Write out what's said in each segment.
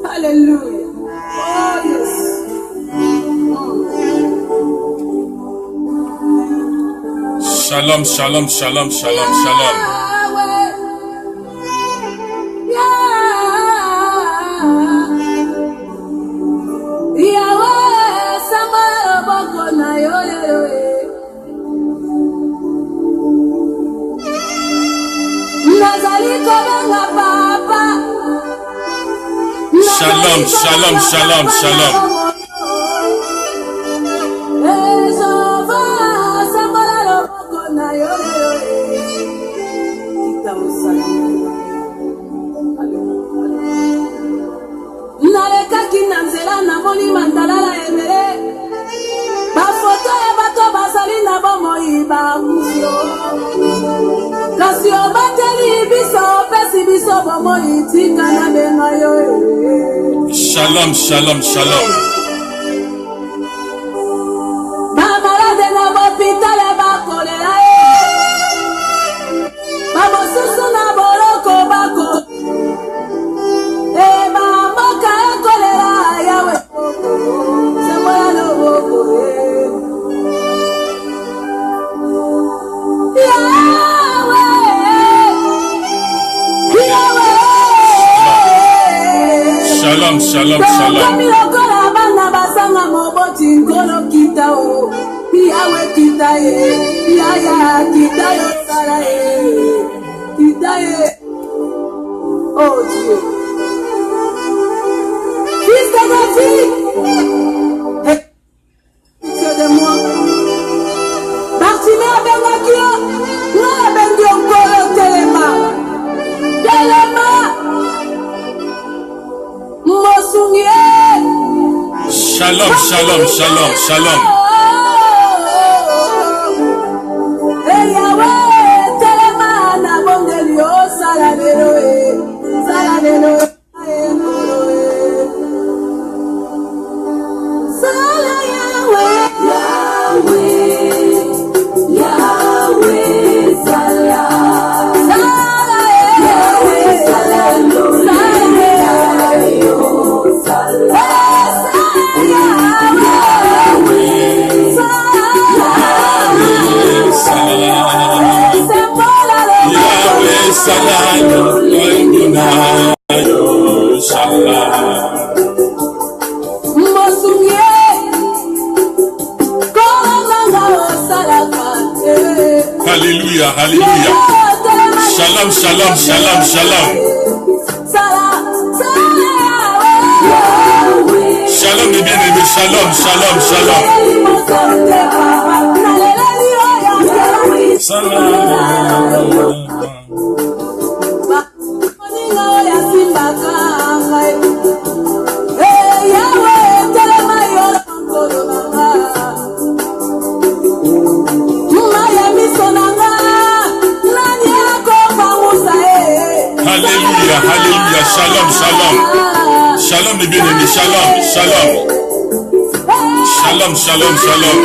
Hallelujah. Oh, yes. Shalom, shalom, shalom, shalom, shalom. Shalom, shalom, shalom, shalom. Nalekaki na nzela namoni mandalala ebele bafoto ya bato bazali na bomoi bakufio kasi obateli biso opesi biso bomoi tika na benga yo. Shalom, shalom, shalom. Bamalade na bopitale bakolela bamosusu na boloko bako bamoka ekolela yawe semoya loboko Shalom, shalom, shalom. Milokola bana basanga moboti ngolo kita o yawe kita ye yaya kita yo sara ye kita ye. Oh Dieu, fils de David, c'est de moi. Bartimée Abengakio, non Abengio Kolo Telema, Telema, Mosungie. Shalom, shalom, shalom, shalom. Hey Yahweh, Telema na bongelio saladero saladero. Hallelujah, hallelujah. Shalom, shalom, shalom, shalom. Shalom, mes bien-aimés, shalom, shalom, shalom. Alléluia, alléluia, shalom, shalom. Shalom, mes bien-aimés, shalom, shalom. Shalom, shalom, shalom.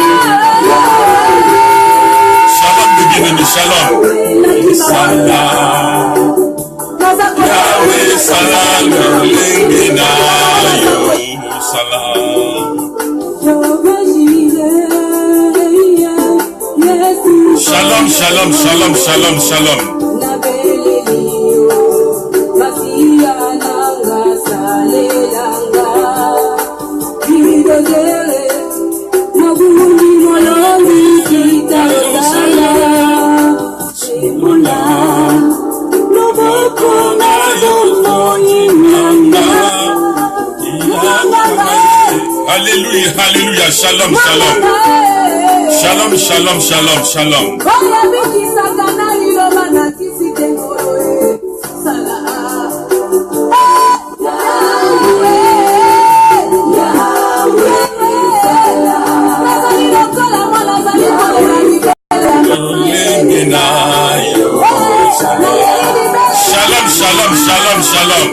Shalom, mes bien-aimés, shalom. Salam. Yahweh, salam, lingina, yo, salam. Shalom, shalom, shalom, shalom, shalom. Alléluia, alléluia, shalom, shalom. Shalom, shalom, shalom, shalom. Shalom, shalom, shalom, shalom.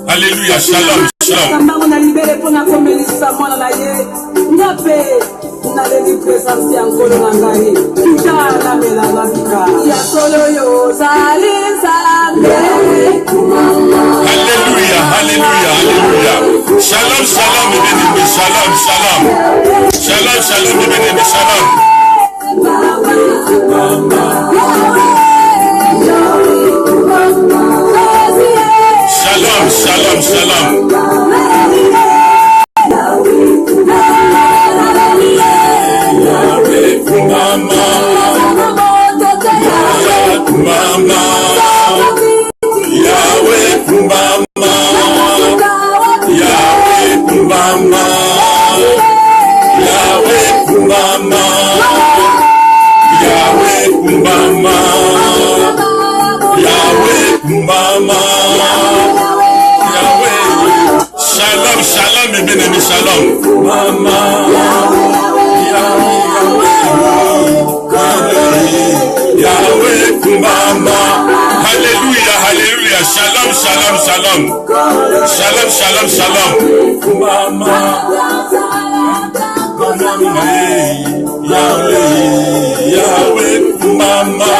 Alléluia, shalom, shalom. Alléluia, Shalom, shalom. Shalom, shalom, mes bien-aimés, shalom. Shalom, shalom, shalom. Mama, mama, Yahweh, mama, Yahweh, mama, Yahweh, mama, Yahweh, mama, Yahweh, mama, Yahweh. Shalom, shalom, mes bien-aimés, shalom. Mama, Yahweh, mama. Alléluia, alléluia. Shalom, shalom, shalom. Shalom, shalom, shalom. Mama, Yahweh, mama.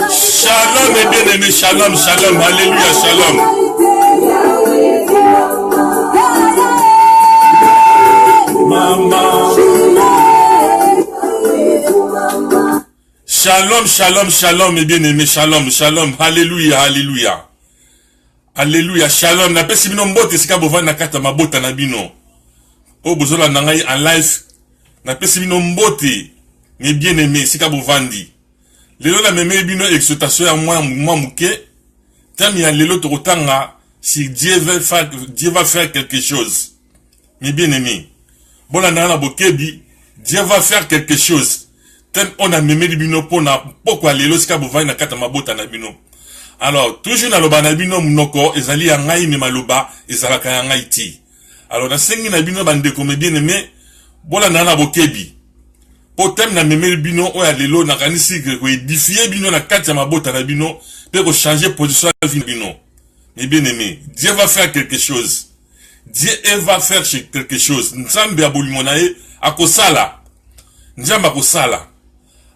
Shalom, mes bien-aimés, shalom, shalom. Alléluia, shalom. Mama. Shalom, shalom, shalom, mes bien-aimés, shalom, shalom, alléluia, alléluia. Alléluia, shalom, na pesi bino mbote sika bovanda na kata mabota na bino. O bozola na ngai en live, na pesi bino mbote, mes bien-aimés, sika bovandi. Lelo na meme bino exhortation ya moi muke, tam ya lelo tokotanga si Dieu va faire quelque chose. Mes bien-aimés, bola na bokebi, Dieu va faire quelque chose. On a memé bino pona pourquoi les loska bovai na kata mabota na bino. Alors toujours na loba na bino munoko ezali ya ngai me maloba ezalaka ya ngai ti. Alors na sengi na bino bande comme bien aimé bola na bokebi. Potem na memé bino o ya lelo na kanisi ko édifier bino na kata mabota na bino pe ko changer position de vie bino. Mais bien aimé, Dieu va faire quelque chose. Dieu va faire quelque chose. Nzambe abolimonai akosala. Nzambe akosala.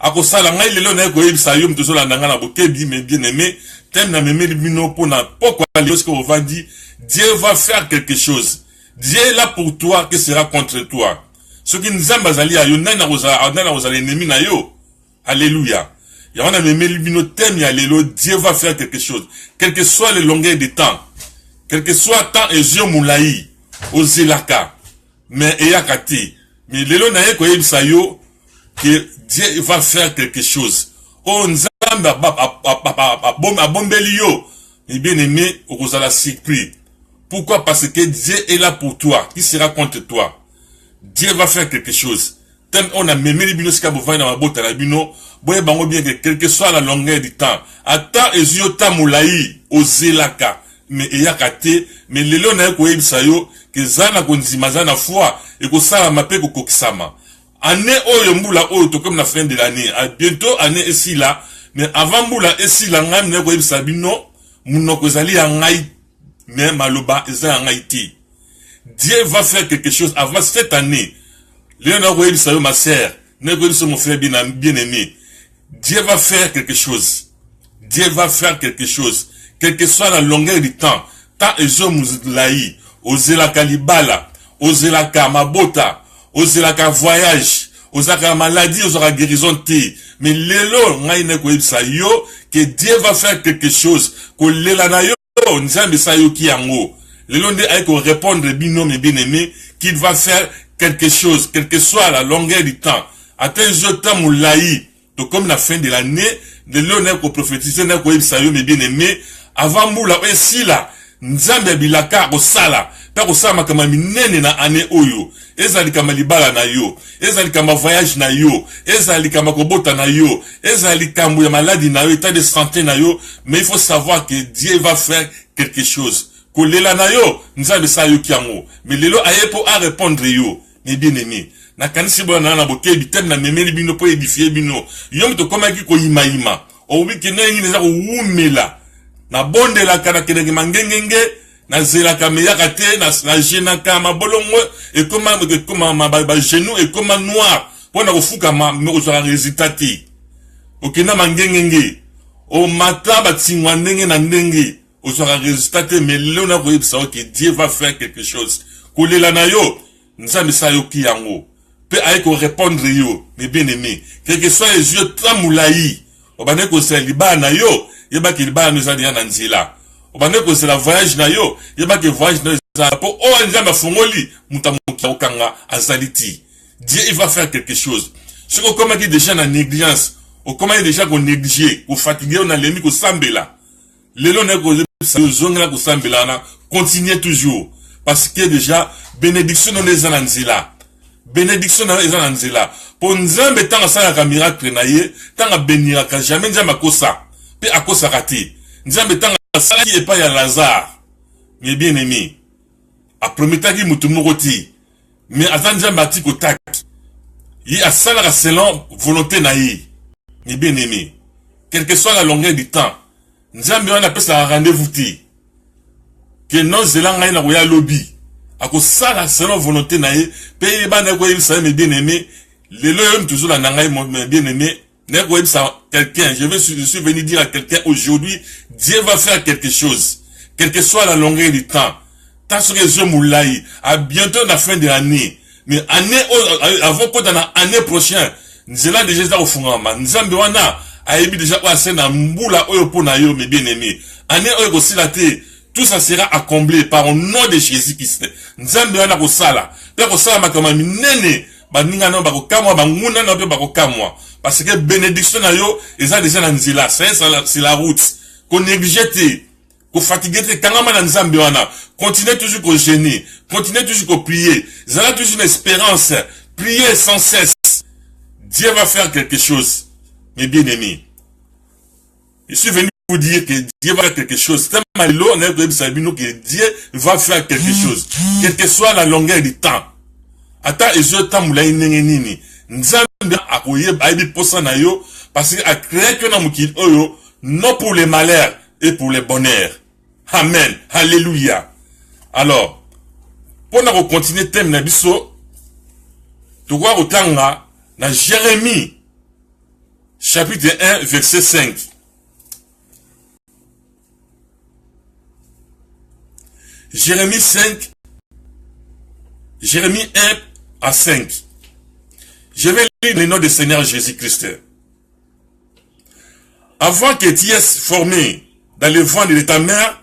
Akosala ngai lelo na ko yebisa yo mto zola ndanga na bokebi mais bien aimé tem na memeli bino pona pourquoi lorsque on va dire Dieu va faire quelque chose. Dieu est là pour toi, que sera contre toi. Ce qui nous ambazali a yo nana rozala ennemi na yo. Alléluia. Ya wana memeli bino tem ya lelo Dieu va faire quelque chose. Quel que soit le longueur de temps. Quel que soit temps et yeux moulaï ozelaka. Mais eyakati. Mais lelo na ye ko yebisa yo que Dieu va faire quelque chose. Oh, nzambe abombeli yo. Et bien aimé, ozala surpris. Pourquoi? Parce que Dieu est là pour toi. Qui sera contre toi? Dieu va faire quelque chose. Tant on a même les binos qui bovai na mabota na bino, boye bango bien que quel que soit la longueur du temps. Ata ezio tamulaï ozelaka. Mais eyakate, mais lelo na ko yebisa yo que zana konzima zana foi et ko sala mape ko kokisama. Année oyo mbula oyo to comme la fin de l'année. Bientôt année ici là, mais avant mbula ici là ngam ne ko yebisa bino munoko ezali ya ngai mais maloba ezali ya ngai ti. Dieu va faire quelque chose avant cette année. Léonard ko yebisa yo ma sœur, ne ko yebisa mon frère bien aimé. Dieu va faire quelque chose. Dieu va faire quelque chose. Quelle que soit la longueur du temps, tant ezo muzlaï, ozelaka libala, ozelaka mabota, ozelaka voyage, ozelaka maladie, ozelaka guérison te. Mais lelo ngai ne ko yebisa yo que Dieu va faire quelque chose. Ko lela na yo nzambe sa yo ki yango. Lelo nde ay ko répondre bino me bien aimé qu'il va faire quelque chose, quelle que soit la longueur du temps. Atteint je temps moulaï, to comme la fin de l'année, lelo ne ko prophétiser ne ko yebisa yo me bien aimé. Avant moula esi la nzambe bilaka osala pa kosala kama minene na ane oyo ezali kama libala na yo ezali kama voyage na yo ezali kama kobota na yo ezali kama ya maladie na yo état de santé na yo. Mais il faut savoir que Dieu va faire quelque chose. Kolela na yo nzambe sa yo kiango mais lelo ayepo a répondre yo. Mais bien aimé na kanisi bona na bokebi tem na memeli bino po édifier bino yo mto koma ki ko ima o wiki na ngi neza ko umela na bonde la kana kenenge mangengenge na zela kameyaka te na jena kama bolongo et comment ma genou et comment noir pour na kofuka ma ozala résultat ti okina mangengenge o mata batingwa ndenge na ndenge ozala résultat te. Mais lelo na koyebisa que Dieu va faire quelque chose. Kolela na yo nzambe sa yoki yango pe aye ko répondre yo mes bien-aimés quel que soit les yeux tamulayi obane ko se liba na yo yeba ki liba no za dia na nzela obane ko se la voyage na yo yeba ki voyage na za po o nzambe fongoli mutamuki okanga azaliti Dieu il va faire quelque chose ce qu'on comment déjà na négligence o comment déjà qu'on négligé ou fatigué on a l'ennemi ko sambela lelo na ko zongela ko sambela na continuez toujours parce que déjà bénédiction dans les ananzila bénédiction dans les ananzila pour nzambe tanga sala ka miracle na ye tanga bénira ka jamais nzambe akosa pe akosa raté nzambe tanga sala ki epa ya Lazare mes bien-aimés a prometaki mutu mokoti mais azan nzambe ati ko tak yi asala ka selon volonté na ye mes bien-aimés quelle que soit la longueur du temps nzambe on appelle ça rendez-vous ti que non zelanga na koya lobby ako sala selon volonté na ye pe ba na ko yebisa mes bien-aimés lelo yo toujours la nangai mes bien-aimés na ko yebisa quelqu'un je suis venu dire à quelqu'un aujourd'hui Dieu va faire quelque chose quelle que soit la longueur du temps tant que je moulai à bientôt la fin de l'année mais année avant que dans l'année prochaine nzela déjà za ofungama nzambe wana ayebi déjà kwa sena mbula oyo pona yo mes bien-aimés année oyo ko silate tout ça sera accompli par au nom de Jésus-Christ. Nzambe wana ko sala. Pe ko sala makama minene ba ninga no ba ko kamwa ba nguna no ba ko kamwa parce que bénédiction na yo eza déjà na nzela, c'est la route. Ko négliger ko fatiguer te kangama na nzambe wana. Continuez toujours ko jeûner, continuez toujours ko prier. Zala toujours une espérance, priez sans cesse. Dieu va faire quelque chose. Mes bien-aimés. Je suis venu vous dire que Dieu va faire quelque chose. Que Dieu va faire quelque chose. Quelle que soit la longueur du temps. Ata ezo tamula nini. Nzambe akoye aibi posa na yo parce que a créé que na mukil oyo non pour les malheurs et pour les bonheurs. Amen. Alléluia. Alors, pour nous continuer thème na biso, tu vois otanga na Jérémie chapitre 1 verset 5. Jérémie 1 à 5. Je vais lire le nom du Seigneur Jésus-Christ. Avant que tu aies formé dans le ventre de ta mère,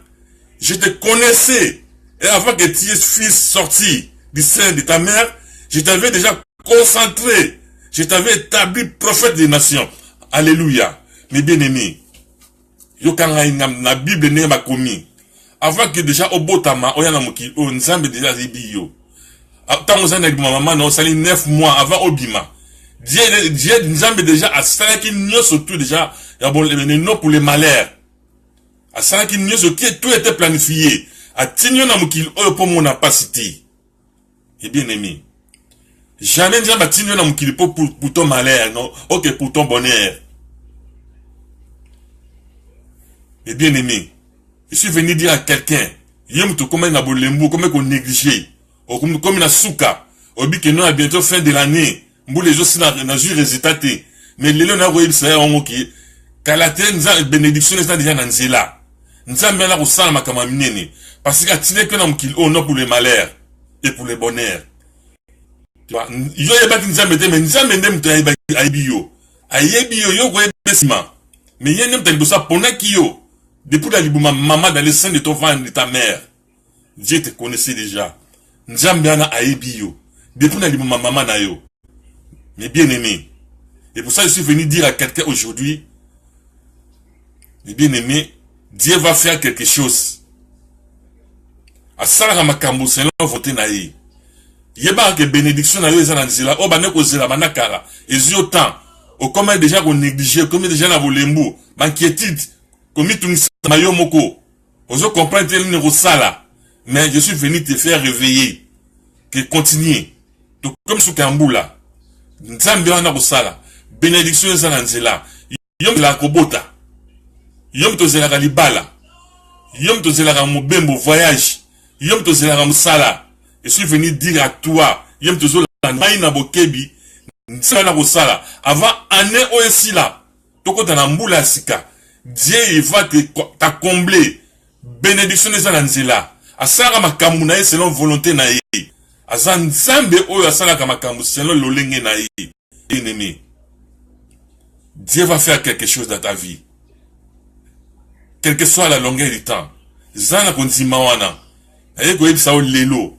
je te connaissais. Et avant que tu aies fils sorti du sein de ta mère, je t'avais déjà concentré. Je t'avais établi prophète des nations. Alléluia. Mes bien-aimés. La Bible n'est pas commis. Avant que déjà au botama oyana moki o nzambe déjà zibiyo tant aux années maman non sali 9 mois avant obima Dieu nzambe déjà a sala ki nyo surtout déjà ya bon non pour les malheurs a sala ki nyo ce qui tout était planifié a tinyo na moki o pour mon capacité et bien aimé jamais nzambe tinyo na moki pour ton malheur non OK pour ton bonheur et bien aimé. Je suis venu dire à quelqu'un, yem to comme na bolembu, comme qu'on négligé, ou comme na souka, obi que nous à bientôt fin de l'année, mbou les autres na ju résultat mais lelo na ko yebisa on ki kalate nza bénédiction est déjà nanzela. Nzambe na ko sala makama minene parce que atine que na mkil on non pour les malheurs et pour les bonheurs. Tu vois, yo yeba nzambe te mais nzambe ndem to ayibiyo. Ayibiyo yo ko yebesima. Mais yene mtali bosa pona kiyo. Depuis la libouma maman dans le sein de ton ventre de ta mère, Dieu te connaissait déjà. Nzambiana aebiyo. Depuis la libouma maman na yo. Mes bien-aimés. Et pour ça je suis venu dire à quelqu'un aujourd'hui, mes bien-aimés, Dieu va faire quelque chose. A sala makambo selon voter na ye. Yeba que bénédiction na yo ezana nzela. O bane ko zela banakara. Ezio temps. O comment déjà qu'on négligé, comme déjà na bolembu, m'inquiétude. Comme tu mayo moko, ozo comprendre tel ne sala, mais je suis venu te faire réveiller, que continuer, donc comme sous Kambula, nzambe wana ko sala, bénédiction ezana nzela, yom la kobota, yom to zela kalibala, yom to zela mobembo voyage, yom to zela musala, je suis venu dire à toi, yom to zela na bokebi, nzala ko sala, avant année oesila, toko na mbula sika. Dieu il va t'accombler. Bénédiction des ananzela. A sara makamuna selon volonté na ye. Aza nzambe oyo asalaka makambo selon lolenge na ye. Bien-aimé, Dieu va faire quelque chose dans ta vie. Quelle que soit la longueur du temps. Zana konzima wana. Aye koyebisa o lelo.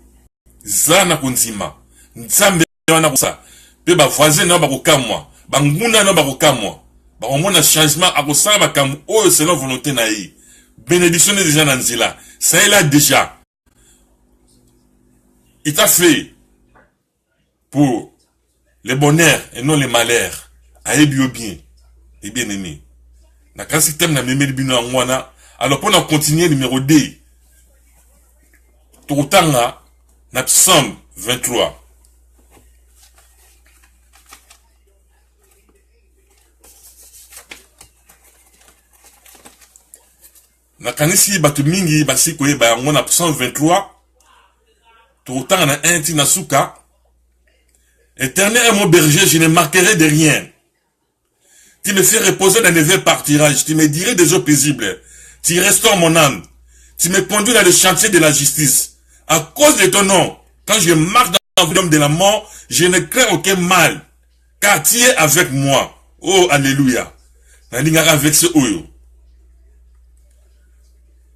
Zana konzima. Nzambe wana kosa. Pe ba voisin na ba kokamwa. Ba nguna na ba kokamwa. Ba omona changement akosala makambo oyo selon volonté na ye. Bénédiction déjà dans nzela. Ça est là déjà. Il t'a fait pour le bonheur et non le malheur. Aye bio bien. Et bien aimé. Na kasi tem na meme bino ngwana. Alors pour continuer numéro 2. Tokutanga na Psaume 23. Na kanisi batu mingi basi koyeba yango na Psaume 23. Tokutanga na 1 tina suka. Éternel est mon berger, je ne manquerai de rien. Tu me fais reposer dans les verts pâturages, tu me dirais des eaux paisibles. Tu restaures mon âme. Tu me conduis dans le chantier de la justice. À cause de ton nom, quand je marche dans l'homme de la mort, je ne crains aucun mal. Car tu es avec moi. Oh, alléluia. Avec ce oyo.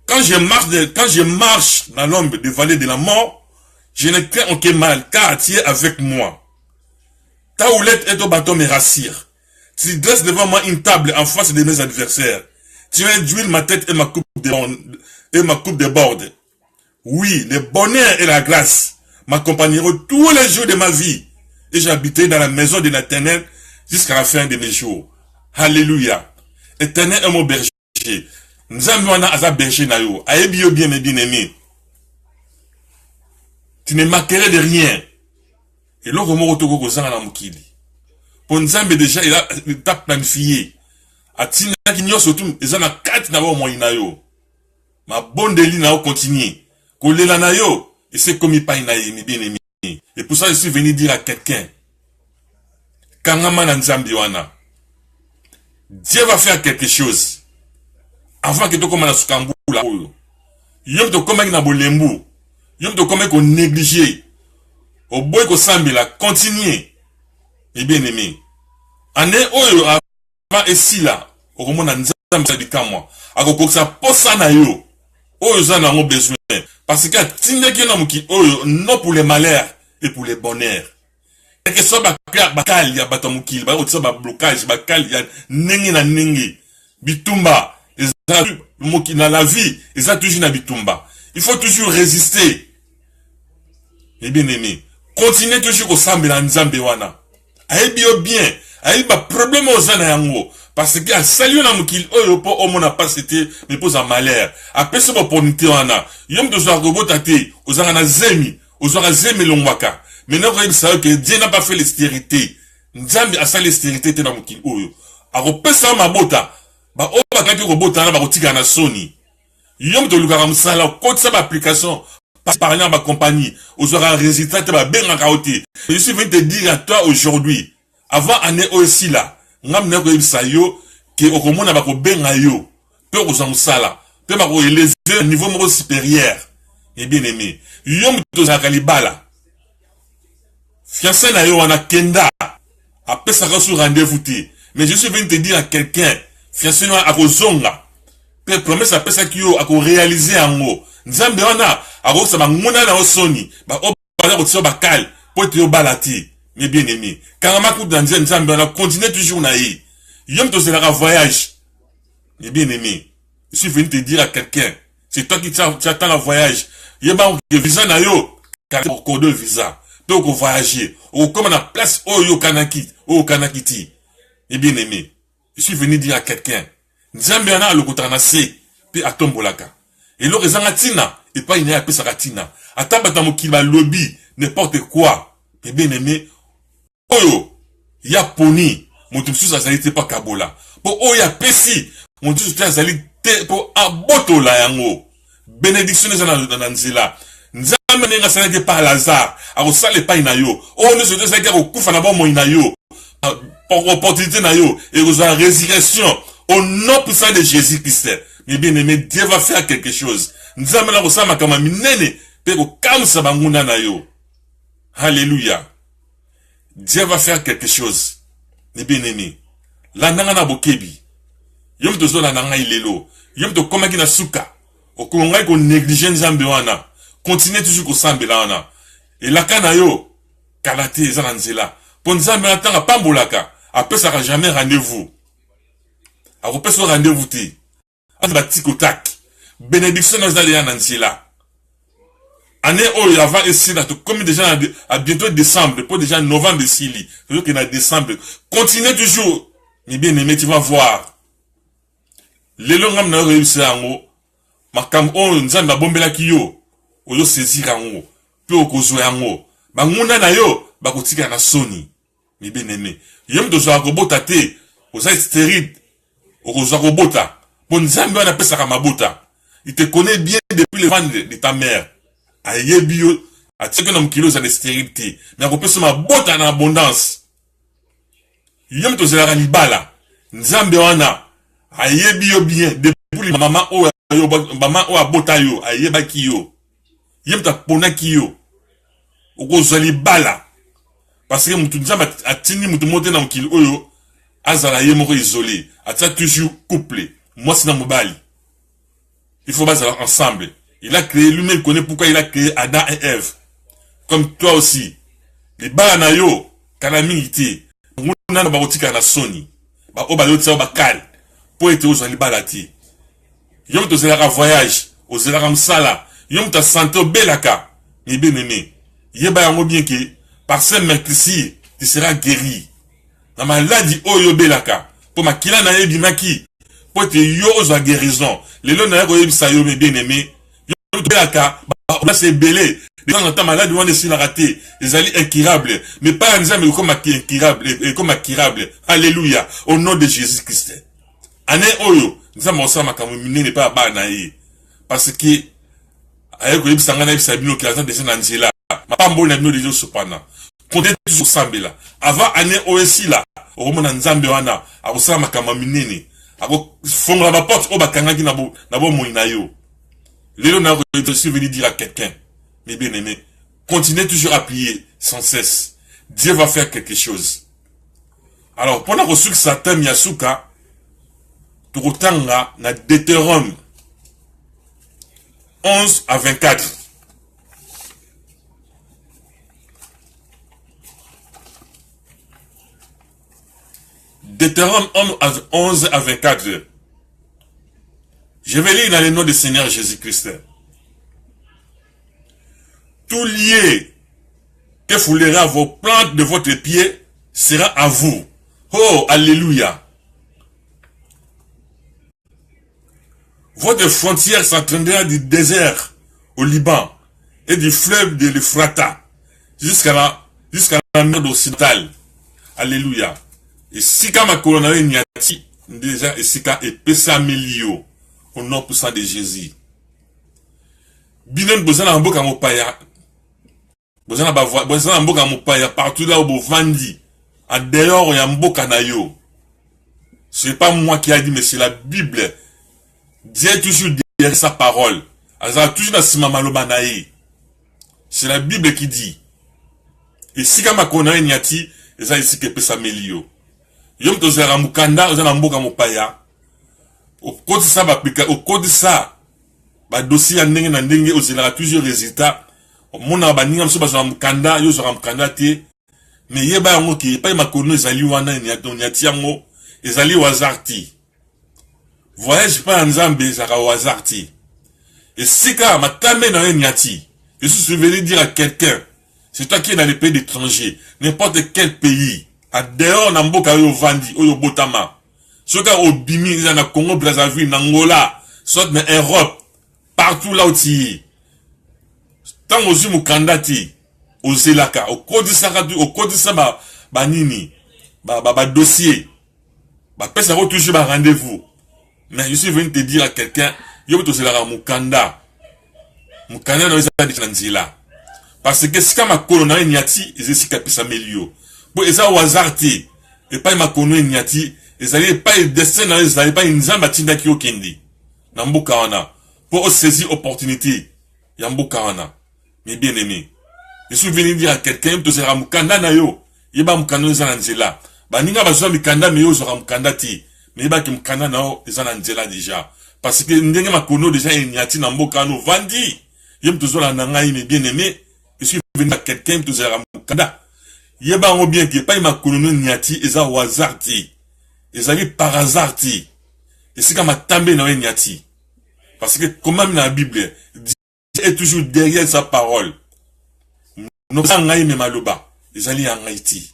Quand je marche dans l'ombre de vallée de la mort, je ne crains aucun mal, car tu es avec moi. Ta houlette et ton bâton me rassurent. Tu dresses devant moi une table en face de mes adversaires. Tu réduis ma tête et ma coupe déborde. Oui, le bonheur et la grâce m'accompagneront tous les jours de ma vie. Et j'habiterai dans la maison de l'Éternel jusqu'à la fin de mes jours. Alléluia. Éternel est mon berger. Nzambe wana aza berger na yo. Ayebi yo bien, mes bien-aimés. Tu ne manquerais de rien. Et l'autre mot otoko kozanga na mukili. Pour Nzambe déjà, il t'a planifié. Atina kinyo surtout, ils ont la 4 na bo moina yo. Ma bonne deli na yo continue. Kolela na yo, et c'est comme il paye na ye, mes bien-aimés. Et pour ça, je suis venu dire à quelqu'un, Kangama na Nzambe wana, Dieu va faire quelque chose. Avant que tu commences à sukambu la oyo. Yom to commence na bolembu. Yom to commence qu'on négligé. Au boy ko sambela, continue. Et bien aimé. Ane oyo avant ici là, au moment na Nzambe sa bikamwa. Ako koksa posa na yo. Oyo za na mo besoin. Parce que tinde ki na muki oyo non pour les malheurs et pour les bonheurs. Et que soit bakal ya batamuki, ba otsa ba blocage, bakal ya nengi na nengi. Bitumba. Dans la vie, ils ont toujours na bitumba. Il faut toujours résister. Et bien aimé, continuez toujours au sambe la Nzambe wana. Aïe bien, aïe ba problème aux ana yango. Parce que à salut na mukil oyo po omo na pas c'était mais pose un malheur. Après ce opportunité wana, yom de zo robotate, aux ana zemi, aux ana zemi longwaka. Maintenant vous savez que Dieu n'a pas fait l'austérité. Nzambe a fait l'austérité na mukil oyo. A repesa mabota. Ba o ba kati robota na ba kotika na Sony. Yom to lukara musala ko tsa ba application par exemple ma compagnie, aux aura un résultat te ba benga kaoti. Je suis venu te dire à toi aujourd'hui, avant année aussi là, ngam ne ko ibisa yo que okomona ba ko benga yo, pe ko za musala, pe ba ko élever un niveau mo supérieur. Et bien aimé, yom to za kalibala. Fiancé na yo wana kenda. Après ça sur rendez-vous te. Mais je suis venu te dire à quelqu'un fiancé noa ako zonga. Pe promesse après ça kiyo ako réaliser ango. Nzambe wana ako sa manguna na osoni. Ba o bala ko tso bakal po te yo balati. Mais bien aimé, quand ma coup dans Nzambe wana continue toujours na yi. Yom to zela voyage. Mais bien aimé, je suis venu te dire à quelqu'un, c'est toi qui t'attends le voyage. Yeba que visa na yo, car pour de visa. Pe ko voyager. O comme na place o kanakiti. Et bien aimé, je suis venu dire à quelqu'un, Nzambe ana le kotanase, pe atombolaka. Et le rezanga tina, et pas une pe sakatina. Ataba mokili lobby, n'importe quoi. Et bien aimé, oyo, ya poni, mon tumsus azali te pas kabola. Po oya pesi, mon tumsus azali te po aboto la yango. Bénédiction na nzela. Nzambe nenga sanake par lazare, a osale pa ina yo. O ne se te sanake ko kufa na bo mo ina yo. Pour opportunité na yo et aux résurrection au nom puissant de Jésus-Christ. Mais bien aimé, Dieu va faire quelque chose. Nous allons na kosama kama minene pe ko kamsa banguna na yo. Alléluia. Dieu va faire quelque chose. Mes bien-aimés. La nangana bokebi. Yom to zo la nanga ilelo. Yom to komaki na suka. Okongai ko négligé nzambe wana. Continuez toujours ko sambela wana. Et la kana yo. Kalate eza nzela. Pour nzambe atanga pambolaka. Après ça jamais rendez-vous. Après ça rendez-vous te. Asa tikotak. Bénédiction dans les nzela. Année où avant ici là, comme déjà à bientôt décembre, pour déjà novembre ici, toujours qu'il y a décembre. Continuez toujours. Mais bien aimé, tu vas voir. Les longs na réussi en haut. Makam o nzamba bombela kiyo. Oyo saisir en haut. Peu au kozo en haut. Ba nguna na yo, ba kotika na soni. Mais bien aimé. Yom dozo akobota te. Oza stérile. Ozo akobota. Bon nzamba on appelle ça kamabota. Il te connaît bien depuis le ventre de ta mère. Aye bio. A tse que nom kilo za de stérilité. Mais akopé ça ma bota en abondance. Yom dozo la libala. Nzambe wana. Aye bio bien. Depuis le maman o maman o abota yo. Aye ba kiyo. Yom ta pona kiyo. Okozali bala. Parce que mutu nzamba atini mutu monte na mokili oyo. Azala ye moko isolé. Atia toujours couplé. Moi c'est dans mobali. Il faut baser ensemble. Il a créé, lui-même connaît pourquoi il a créé Adam et Ève. Comme toi aussi. Les bala na yo. Kanami ite. Muna na barotika na soni. Ba oba yo tsa ba kal. Pour être aux ali balati. Yom to zelaka voyage. Au zelaka msala. Yom ta santé au belaka. Mais bien aimé. Yeba yango bien que par ce mercredi, tu seras guéri. La maladie oyo belaka. Pour ma kila na yebi maki. Pour te yo ozo guérison. Les lois na yebi sa yo me bien aimé. Yo belaka. Bah c'est belé. Les gens entendent malade on est raté. Les alliés incurables. Mais pas un exemple comme incurable et comme incurable. Alléluia. Au nom de Jésus-Christ. Année oyo. Nous avons ça ma kamomine n'est pas bas naïe. Parce que ayo ko yebi sangana yebi sabino ki azan descend Angela. Ma pambo na bino déjà sopana. Comptez toujours sambela. Avant année OSI là, au moment nzambe wana, ako sa makama minene. Ako fonga ma porte o bakangaki na bo moina yo. Lelo na je suis venu dire à quelqu'un, mes bien-aimés, continuez toujours à prier sans cesse. Dieu va faire quelque chose. Alors, pendant que Satan Yasuka, tukutanga na Deutéronome 11 à 24. Deutéronome 11 à 24. Je vais lire dans le nom du Seigneur Jésus-Christ. Tout lié que foulera vos plantes de votre pied sera à vous. Oh, alléluia. Votre frontière s'entraînera du désert au Liban et du fleuve de l'Euphrate jusqu'à la mer occidentale. Alléluia. Et si kama kolonare nyati déjà et si ka epesa milio au nom puissant de Jésus. Binen bozana mboka mopaya. Bozana mboka mopaya partout là où vous vendez. En dehors ya mboka na yo. C'est pas moi qui a dit mais c'est la Bible. Dieu est toujours derrière sa parole. Aza toujours na sima maloba na ye. C'est la Bible qui dit. Et si kama kolonare nyati eza ici que epesa milio. Yom to zera mukanda ozana mboka mopaya. Okoti sa ba pika okoti sa ba dossier ya ndenge na ndenge ozela toujours résultat. Mona ba ninga mso ba zera mukanda yo zera mukanda te. Mais yeba yango ki pa makono ezali wana nyati yango ezali wazarti. Voyage pas nzambe zara wazarti. Et sika matame na nyati. Je suis venu dire à quelqu'un, c'est toi qui es dans les pays d'étrangers, n'importe quel pays. A dehors na mboka yo vandi oyo botama. Soka obimi na Congo Brazzaville, na Angola, soit na Europe, partout là où tu es. Tant ozu mukanda ti ozelaka, okodisa ba nini, ba dossier. Ba pesa ko toujours ba rendez-vous. Mais je suis venu te dire à quelqu'un, yo to zelaka mukanda. Mukanda no ezali nzila. Parce que si kama kolona nyati, ezesi kapisa melio. Pour eza wazarti et pas ma kono nyati ezali pas destin na ezali pas nzamba tinda ki okendi na mboka wana pour saisir opportunité ya mboka wana. Mais bien aimé, Je suis venu dire à quelqu'un, tu seras mukanda na yo. Yeba mukanda na zanzela. Ba ninga bazwa mikanda me yo sera mukanda ti. Mais yeba ki mukanda na yo zanzela déjà. Parce que ndenge makono déjà inyati na mboka no vandi. Yem tozola na ngai mais bien aimé. Je suis venu à quelqu'un, tu seras mukanda. Yeba ngo bien ki pa makono no nyati eza au hasard ti. Ezali par hasard ti. Et c'est comme tambe na yo nyati. Parce que comme même dans la Bible, Dieu est toujours derrière sa parole. Nous sommes en maloba, les alliés en Haïti.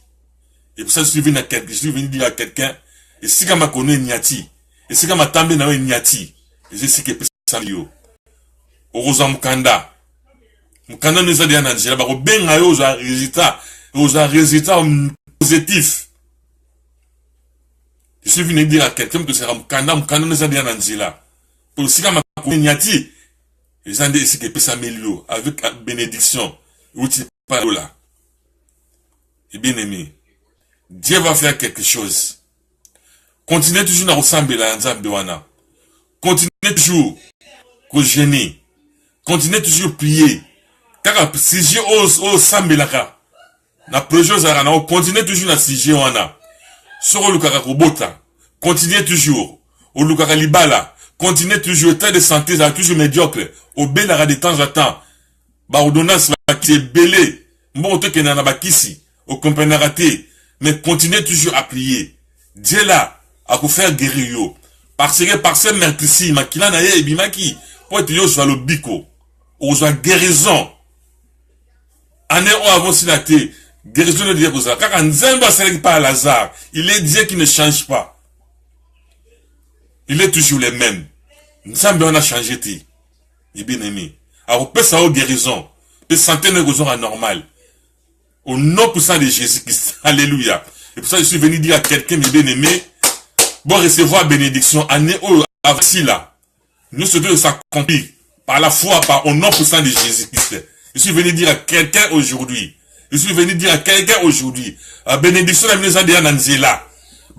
Et pour ça, je suis venu dire à quelqu'un, et si comme je connais Niati, et si comme je tambe na Niati, et c'est ce que ça yo. Oroza Mukanda. Mukanda nous a dit en Angela, bah ben ayo aux résultats positifs. Je suis venu dire à quelqu'un que c'est Mukanda nous a dit en Angela. Pour si comme je connais Niati, ils ont dit ce que ça s'améliorer avec la bénédiction. Où tu parles là. Et bien aimé, Dieu va faire quelque chose. Continuez toujours à ressembler à Nzambewana. Continuez toujours à gêner. Continuez toujours à prier. Car si Dieu ose sambelaka, na projet zarana, continuez toujours à siger wana. Soro lukaka kobota. Continuez toujours. Au lukaka libala. Continuez toujours. État de santé, ça toujours médiocre. Au bélara de temps en temps. Ba ordonnance qui est belé. Bon, te que nana bakisi. Au compagnie raté. Mais continuez toujours à prier. Dieu là, à vous faire guérir yo. Parce que par ce mercredi, makila na ye ebimaki. Pour être yo sur le biko. Ou soit guérison. Année où avant si la té. Guérison de Dieu pour ça. Car Nzemba c'est pas à hasard. Il est Dieu qui ne change pas. Il est toujours le même. Nzemba on a changé té. Il est bien aimé. Alors, peut ça au guérison. Peut santé ne guérison anormal. Au nom puissant de Jésus-Christ. Alléluia. Et pour ça, je suis venu dire à quelqu'un, mes bien-aimés, bon, recevoir bénédiction, année où, avec si là, nous devons s'accomplir par la foi, par au nom puissant de Jésus-Christ. Je suis venu dire à quelqu'un aujourd'hui. Je suis venu dire à quelqu'un aujourd'hui. La bénédiction, la maison de Yananzela.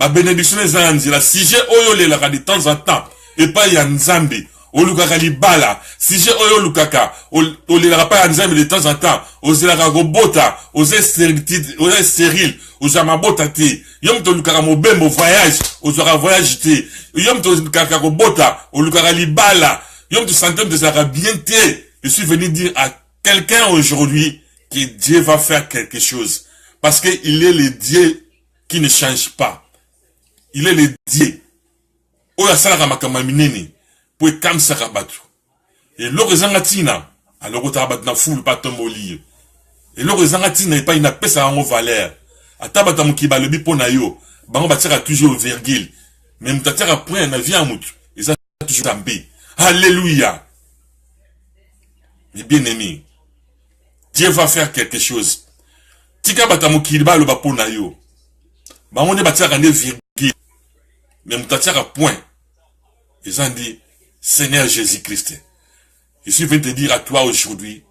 La bénédiction de Yananzela. Si j'ai oyolé la de temps en temps, et pas Yanzambi. O lukaka libala, si j'ai oyo lukaka, o lera pas anzame de temps en temps, o zelaka gobota, o stérile, o jamabota te, yom to lukaka mo ben mo voyage, o zora voyage te, yom to lukaka gobota, o lukaka libala, yom to santé de zara bien te. Je suis venu dire à quelqu'un aujourd'hui que Dieu va faire quelque chose. Parce que il est le Dieu qui ne change pas. Il est le Dieu. Oya salaka makama minene. Pour comme ça rabattu. Et l'or zangatina, alors que tu na foule pas tomber au lit. Et l'or zangatina n'est pas une pèse à en valeur. À tabata mon kiba le bipona yo, bango batira toujours virgule. Même tatira point na vie à moutou. Et ça toujours també. Alléluia. Mais bien aimé, Dieu va faire quelque chose. Tika bata mon kiba le bapona yo. Bango ne batira ne virgule. Même tatira point. Ils ont dit, Seigneur Jésus-Christ, je suis venu te dire à toi aujourd'hui,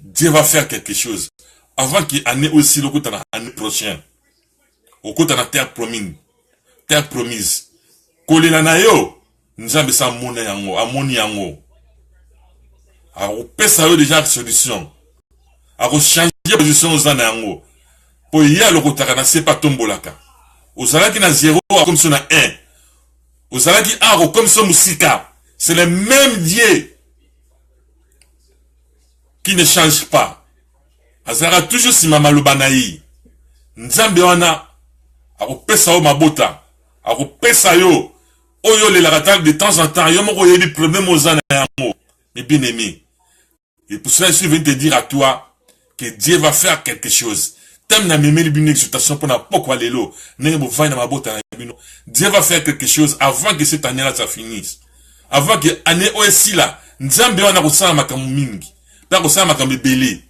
Dieu va faire quelque chose. Avant qu'il y ait aussi l'année prochaine, au côté de la terre promise, Kolena yo, nous avons ça monnaie yango, amoni yango. Alors, pesa yo déjà solution. Alors, changer position aux yango. Pour y aller, le côté de la c'est pas tombolaka. Au salaire qui n'a 0, comme si on a 1. Au salaire qui a comme si on a c'est le même Dieu qui ne change pas. Azara toujours si mama lobanaï. Nzambe wana ako pesa o mabota. Ako pesa yo. Oyo le larata de temps en temps. Yo moko yebi problème aux ana yango. Mais bien aimé. Et pour cela je suis venu te dire à toi que Dieu va faire quelque chose. T'aimes na mémé une exhortation pour na pokwa lelo. Nenge bo vaina mabota na bino. Dieu va faire quelque chose avant que cette année là ça finisse. Avant que l'année aussi là, Nzambe wana kosala makambo mingi. Ta kosala makambo belé.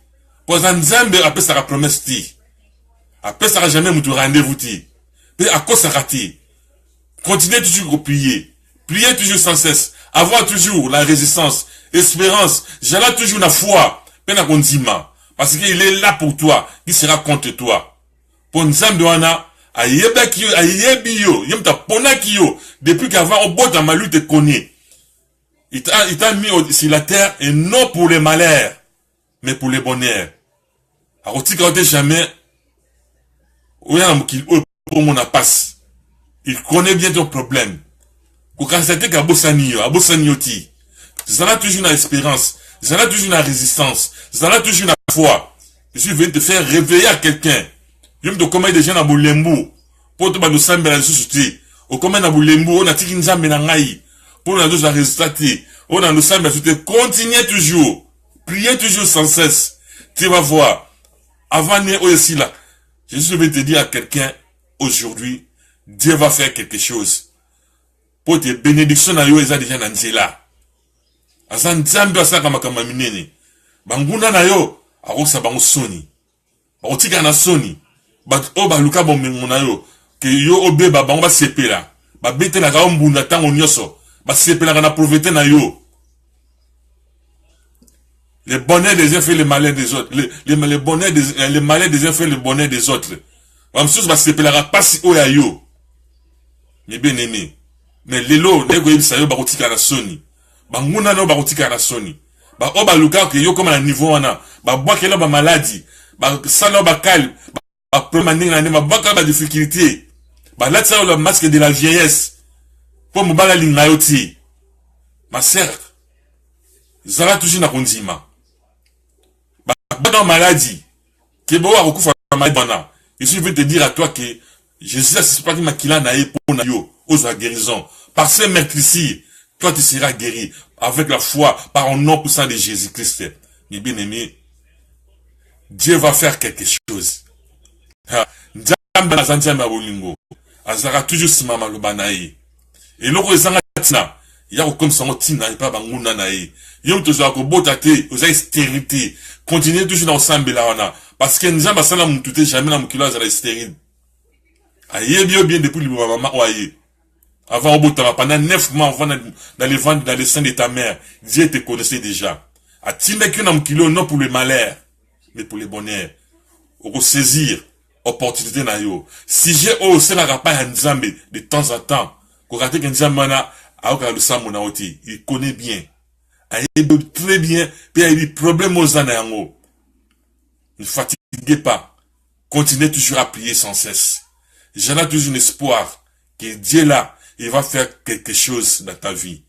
Pour ça Nzambe après ça la promesse ti. Après ça jamais mutu rendez-vous ti. Mais à cause ça raté. Continuez toujours à prier. Priez toujours sans cesse. Avoir toujours la résistance, espérance, j'allais toujours la foi. Pena konzima. Parce qu'il est là pour toi, il sera contre toi. Pour Nzambe wana ayeba kiyo, ayebi yo, yemta pona kiyo depuis qu'avant au bord de ma lutte te connaît. Il t'a mis sur la terre et non pour les malheurs, mais pour les bonheurs. Akotika ote jamais. Oya mukil pour mon passe. Il connaît bien ton problème. Kokasate ka bosani yo ti. Zala toujours une espérance, zala toujours une résistance, zala toujours une foi. Je suis venu te faire réveiller à quelqu'un. Je me te commander des gens à Boulembo. Pour te battre sambe la société. Au commun à Boulembo, on a tiki nzambe na ngai. Pour nous a résultaté. On a nous sambe la société. Continuez toujours. Priez toujours sans cesse. Tu vas voir. Avant né aussi là. Je suis venu te dire à quelqu'un, aujourd'hui, Dieu va faire quelque chose. Pour tes bénédictions na yo, eza déjà nanzela. Asa nzambe asaka makama minene. Banguna na yo, akosa bango soni. Bakotika na soni. O baluka bomengo na yo. Que yo obeba bango ba sepela. Ba betela ka mbunda tango nyoso. Ba sepela na pauvreté na yo. Le bonheur des uns fait le malheur des autres. Le malheur des uns fait le bonheur des autres. Bamsus ba sepela pas si o ya yo. Mais bien aimé. Mais lelo nego yebisa yo bakotika na soni. Banguna no bakotika na soni. Ba o baluka ke yo comme na niveau wana. Ba boakela ba maladie. Ba sala ba calme. Ba problème na ba boaka ba difficulté. Ba latsa le masque de la vieillesse. Pour mobala linga yo ti. Ma sœur. Zala toujours na kondima. Ba dans maladie. Ke bo akokufa maladie. Je suis venu te dire à toi que Jésus c'est pas qui makila na ye pour na yo. Aux guérison. Par ce mercredi, toi tu seras guéri avec la foi par un nom puissant de Jésus-Christ. Mes bien-aimés, Dieu va faire quelque chose. Azara toujours simama lobanae. Et loko ezanga tina, ya comme ça tina et pas banguna nae. Yom tozo ko botate, oza stérilité. Continuez toujours dans sambela wana parce que nzamba sala mutute jamais na mukilo azara stérile. Aye bien depuis le maman oye. Avant au bout pendant 9 mois dans les ventres, dans les seins de ta mère, Dieu te connaissait déjà. A timé qu'un homme kilo non pour le malheur, mais pour le bonheur. Au saisir opportunité na yo. Si j'ai osé la rapa nzambe de temps en temps, ko raté que nzambe na aoka le samona oti, il connaît bien. Il très bien, puis il y a des problèmes aux anango. Ne fatiguez pas. Continuez toujours à prier sans cesse. J'en ai toujours un espoir que Dieu là, il va faire quelque chose dans ta vie.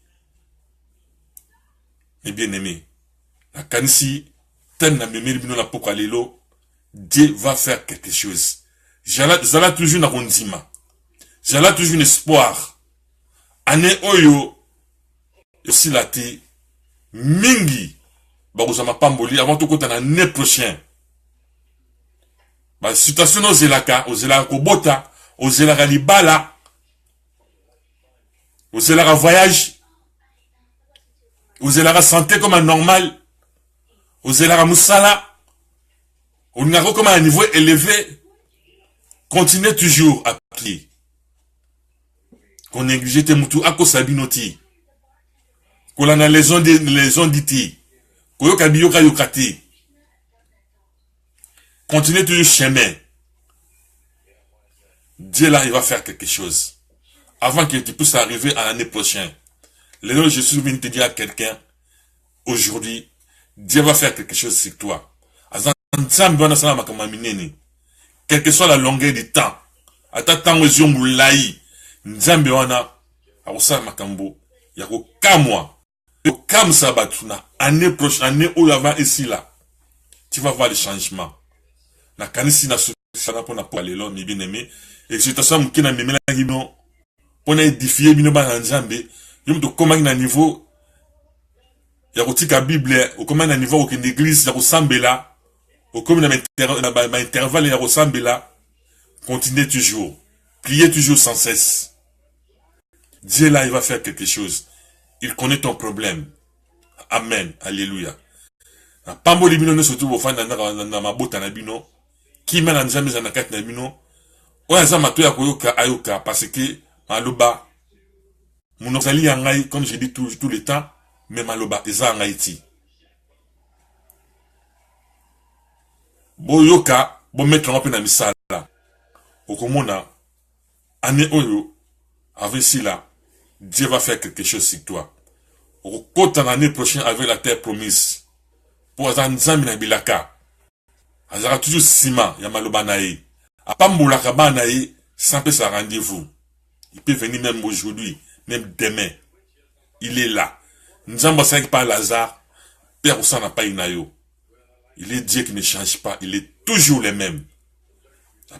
Mes bien-aimés, la kanisi, ten na memeli bino la pokalelo, Dieu va faire quelque chose. J'ala toujours na rondima. J'ala toujours un espoir. Ane oyo, aussi la te, mingi, bagozama pamboli, avant tout kota na l'année prochaine. Ba situation ozelaka kobota, ozelaka libala, ozelaka voyage, ozelaka santé comme un normal, ozelaka musala, on a comme un niveau élevé, continuez toujours à prier. Qu'on néglige tes moutou à cause sabinoti, qu'on a les ondes d'iti, qu'on yoka biyoka yokati. Continuez toujours chemin. Dieu là, il va faire quelque chose. Avant que tu puisses arriver à l'année prochaine. Là, je suis venu te dire à quelqu'un, aujourd'hui, Dieu va faire quelque chose sur toi. Quelle que soit la longueur du temps, à ta temps aux yeux moulaï, Nzambe wana, a osa makambo, yako kamwa, kam sabatuna, année prochaine, année où avant ici là, tu vas voir les changements. Na kanisi na solution pour na parler là, mes bien-aimés, et c'est ça qui na memela gino, pour édifier bino ba Nzambe, yom to comment na niveau, yako tika Bible, ou comment na niveau aucune église, yako sambela, ou comme na intervalle yako sambela, continuez toujours, priez toujours sans cesse. Dieu là, il va faire quelque chose. Il connaît ton problème. Amen. Alléluia. Pambo libino ne surtout au fan na mabota na bino. Qui mène en jamais na kat na bino. Oya za mato ya koyoka ayoka parce que maloba monozali yangai comme je dis tout le temps, mais maloba eza en Haïti. Bo yoka bo mettre en na misala. Okomona ane oyo avec cela, Dieu va faire quelque chose sur toi. Au l'année prochaine avec la terre promise. Pour Nzambe na bilaka. azara toujours sima ya maloba na ye apambolaka bana ye sans pe sa rendez-vous. Il peut venir même aujourd'hui, même demain. Il est là. Nous avons pensé par Lazare, Père Oussa n'a pas inayo. Il est Dieu qui ne change pas, il est toujours le même.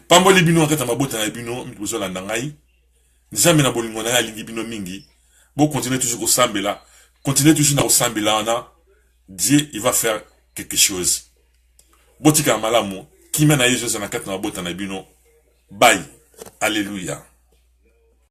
Pamboli bino en fait ma botte na bino, mi bozo la nangai. Nous avons na bolingo na lingi bino mingi. Bon continuer toujours au sambela, continuer toujours au sambela na Dieu il va faire quelque chose. Botika malamu, qui mène à Jésus na kat na botte na bino. Bye. Alléluia.